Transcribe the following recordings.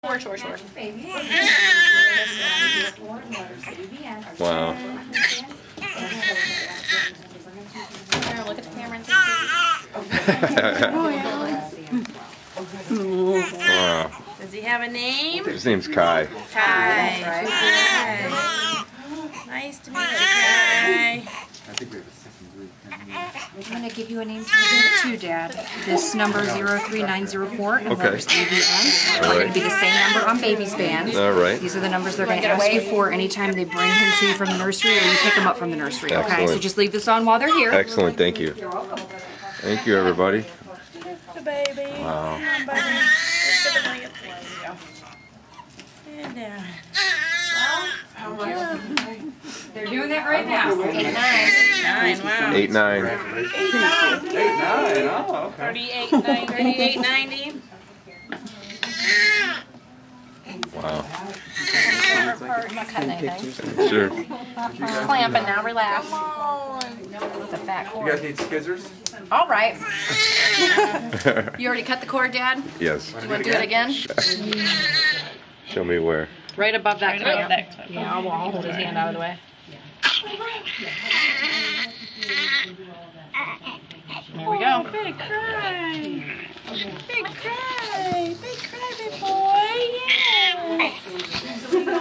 Short. Wow. Here, look at the camera and say Wow. Does he have a name? His name's Kai. Kai. Nice to meet you, Kai. I'm going to give you a name too, Dad. This number 03904 and letters ABN are going to be the same number on Baby's band. All right. These are the numbers they're going to ask you for anytime they bring him to you from the nursery or you pick him up from the nursery. Okay, Excellent. so just leave this on while they're here. Excellent. Thank you. Thank you, everybody. The baby. Wow. Come on, buddy. Sit down. And down. They're doing that right now. 8, 9. 9, wow. 8, 9. 8, 9. Oh, okay. 38.90. Wow. I'm not cutting anything. Sure. Clamping now, relax. It's a fat You cord. guys need scissors? All right. You already cut the cord, Dad? Yes. You want to do it again? Show me where. Right above that clamp. Yeah, I'll hold his hand out of the way. There we go. Big cry. Big cry. Big cry, big boy. Yeah.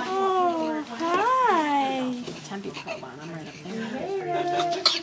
Oh, hi. Tempe probe on. I'm right up there.